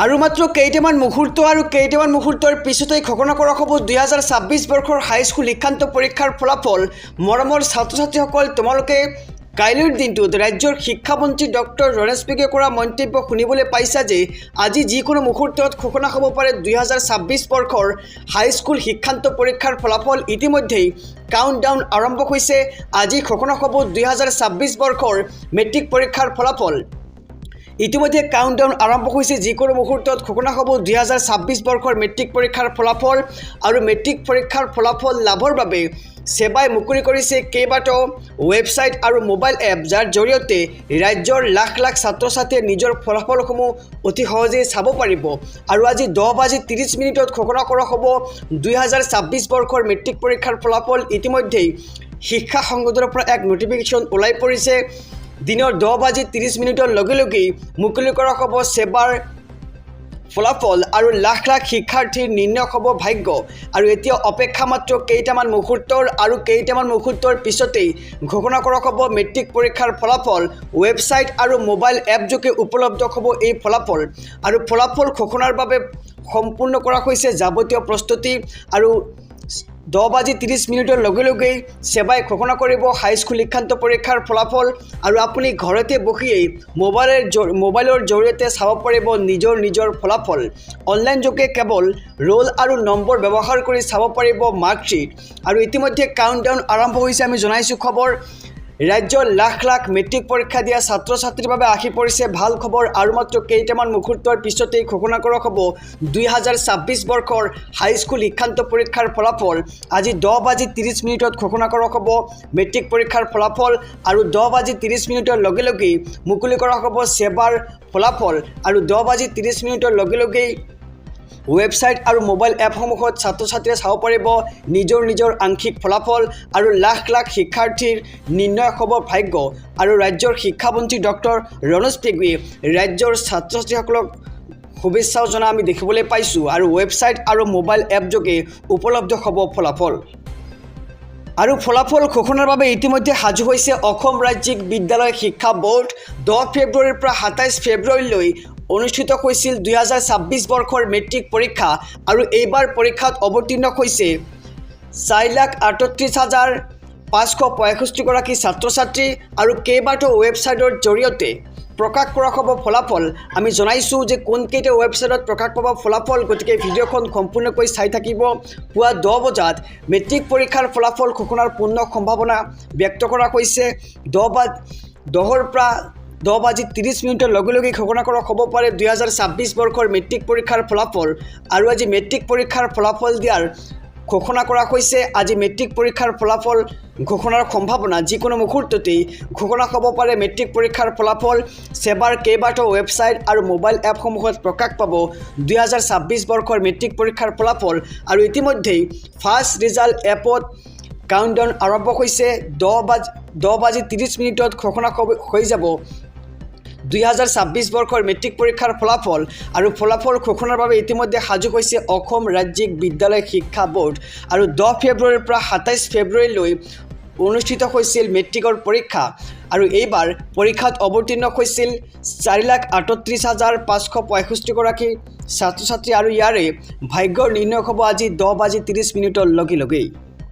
আৰু মাত্ৰ কেইটামান মুহূৰ্তৰ পিছতেই ঘোষণা কৰা হ'ব 2026 বৰ্ষৰ হাইস্কুল শিক্ষান্ত পৰীক্ষাৰ ফলাফল। মৰমৰ ছাত্ৰ ছাত্ৰীসকল, তোমালোকে কাইলৈৰ দিনটোত ৰাজ্যৰ শিক্ষামন্ত্ৰী ডক্টৰ ৰমেশ পেগুৱে কৰা মন্তব্য শুনিবলৈ পাইছা যে আজি যিকোনো মুহূৰ্তত ঘোষণা হ'ব পাৰে 2026 বৰ্ষৰ হাইস্কুল শিক্ষান্ত পৰীক্ষাৰ ফলাফল। ইতিমধ্যেই কাউণ্টডাউন আৰম্ভ হৈছে। আজি ঘোষণা হ'ব 2026 বৰ্ষৰ মেট্ৰিক পৰীক্ষাৰ ফলাফল। ইতিমধ্যে কাউণ্টডাউন আৰম্ভ হৈছে। যিকোনো মুহূৰ্তত ঘোষণা হ'ব 2026 বৰ্ষৰ মেট্ৰিক পৰীক্ষাৰ ফলাফল। আৰু মেট্ৰিক পৰীক্ষাৰ ফলাফল লাভৰ বাবে সেৱাই মুকলি কৰিছে কেইবাটাও ৱেবছাইট আৰু মোবাইল এপ, যাৰ জৰিয়তে ৰাজ্যৰ লাখ লাখ ছাত্ৰ ছাত্ৰীয়ে নিজৰ ফলাফলসমূহ অতি সহজেই চাব পাৰিব। আৰু আজি 10:30 ঘোষণা কৰা হ'ব 2026 বৰ্ষৰ মেট্ৰিক পৰীক্ষাৰ ফলাফল। ইতিমধ্যেই শিক্ষা সংসদৰ পৰা এক নটিফিকেশ্যন ওলাই পৰিছে। দিনৰ 10:30 লগে লগেই মুকলি কৰা হ'ব সেৱাৰ ফলাফল আৰু লাখ লাখ শিক্ষাৰ্থীৰ নিৰ্ণয় হ'ব ভাগ্য। আৰু এতিয়া অপেক্ষা মাত্ৰ কেইটামান মুহূৰ্তৰ পিছতেই ঘোষণা কৰা হ'ব মেট্ৰিক পৰীক্ষাৰ ফলাফল। ৱেবছাইট আৰু মোবাইল এপযোগে উপলব্ধ হ'ব এই ফলাফল। আৰু ফলাফল ঘোষণাৰ বাবে সম্পূৰ্ণ কৰা হৈছে যাৱতীয় প্ৰস্তুতি। আৰু 10:30 লগে লগেই সেৱাই ঘোষণা কৰিব হাইস্কুল শিক্ষান্ত পৰীক্ষাৰ ফলাফল। আৰু আপুনি ঘৰতে বহিয়েই মোবাইলৰ জৰিয়তে চাব পাৰিব নিজৰ ফলাফল। অনলাইন যোগে কেৱল ৰোল আৰু নম্বৰ ব্যৱহাৰ কৰি চাব পাৰিব মাৰ্কশ্বিট। আৰু ইতিমধ্যে কাউণ্টডাউন আৰম্ভ হৈছে। আমি জনাইছোঁ খবৰ, ৰাজ্যৰ লাখ লাখ মেট্ৰিক পৰীক্ষা দিয়া ছাত্ৰ ছাত্ৰীৰ বাবে আহি পৰিছে ভাল খবৰ। আৰু মাত্ৰ কেইটামান মুহূৰ্তৰ পিছতেই ঘোষণা কৰা হ'ব 2026 বৰ্ষৰ হাইস্কুল শিক্ষান্ত পৰীক্ষাৰ ফলাফল। আজি 10:30 ঘোষণা কৰা হ'ব মেট্ৰিক পৰীক্ষাৰ ফলাফল। আৰু 10:30 লগে লগেই মুকলি কৰা হ'ব সেৱাৰ ফলাফল। আৰু 10:30 লগে লগেই ৱেবছাইট আৰু মোবাইল এপসমূহত ছাত্ৰ ছাত্ৰীয়ে চাব পাৰিব নিজৰ আংশিক ফলাফল। আৰু লাখ লাখ শিক্ষাৰ্থীৰ নিৰ্ণয় হ'ব ভাগ্য। আৰু ৰাজ্যৰ শিক্ষামন্ত্ৰী ডক্টৰ ৰমেশ পেগুৱে ৰাজ্যৰ ছাত্ৰ ছাত্ৰীসকলক শুভেচ্ছাও জনা আমি দেখিবলৈ পাইছোঁ। আৰু ৱেবছাইট আৰু মোবাইল এপযোগে উপলব্ধ হ'ব ফলাফল। আৰু ফলাফল ঘোষণাৰ বাবে ইতিমধ্যে সাজু হৈছে অসম ৰাজ্যিক বিদ্যালয় শিক্ষা বোৰ্ড। 10 ফেব্ৰুৱাৰীৰ পৰা 27 ফেব্ৰুৱাৰীলৈ অনুষ্ঠিত হৈছিল 2026 বৰ্ষৰ মেট্ৰিক পৰীক্ষা। আৰু এইবাৰ পৰীক্ষাত অৱতীৰ্ণ হৈছে 4,38,565 গৰাকী ছাত্ৰ ছাত্ৰী। আৰু কেইবাটাও ৱেবছাইটৰ জৰিয়তে প্ৰকাশ কৰা হ'ব ফলাফল। আমি জনাইছোঁ যে কোনকেইটা ৱেবছাইটত প্ৰকাশ পাব ফলাফল, গতিকে ভিডিঅ'খন সম্পূৰ্ণকৈ চাই থাকিব। পুৱা 10 বজাত মেট্ৰিক পৰীক্ষাৰ ফলাফল ঘোষণাৰ পূৰ্ণ সম্ভাৱনা ব্যক্ত কৰা হৈছে। 10:30 লগে লগেই ঘোষণা কৰা হ'ব পাৰে 2026 বৰ্ষৰ মেট্ৰিক পৰীক্ষাৰ ফলাফল। আৰু আজি মেট্ৰিক পৰীক্ষাৰ ফলাফল দিয়াৰ ঘোষণা কৰা হৈছে। আজি মেট্ৰিক পৰীক্ষাৰ ফলাফল ঘোষণাৰ সম্ভাৱনা যিকোনো মুহূৰ্ততেই ঘোষণা হ'ব পাৰে মেট্ৰিক পৰীক্ষাৰ ফলাফল। সেৱাৰ কেইবাটাও ৱেবছাইট আৰু মোবাইল এপসমূহত প্ৰকাশ পাব 2026 বৰ্ষৰ মেট্ৰিক পৰীক্ষাৰ ফলাফল। আৰু ইতিমধ্যেই ফাৰ্ষ্ট ৰিজাল্ট এপত কাউণ্টডাউন আৰম্ভ হৈছে। 10:30 ঘোষণা হৈ যাব 2026 বৰ্ষৰ মেট্ৰিক পৰীক্ষাৰ ফলাফল। আৰু ফলাফল ঘোষণাৰ বাবে ইতিমধ্যে সাজু হৈছে অসম ৰাজ্যিক বিদ্যালয় শিক্ষা বোৰ্ড। আৰু 10 ফেব্ৰুৱাৰীৰ পৰা 27 ফেব্ৰুৱাৰীলৈ অনুষ্ঠিত হৈছিল মেট্ৰিকৰ পৰীক্ষা। আৰু এইবাৰ পৰীক্ষাত অৱতীৰ্ণ হৈছিল 4,38,565 গৰাকী ছাত্ৰ ছাত্ৰী। আৰু ইয়াৰে ভাগ্যৰ নিৰ্ণয় হ'ব আজি 10:30 লগে লগেই।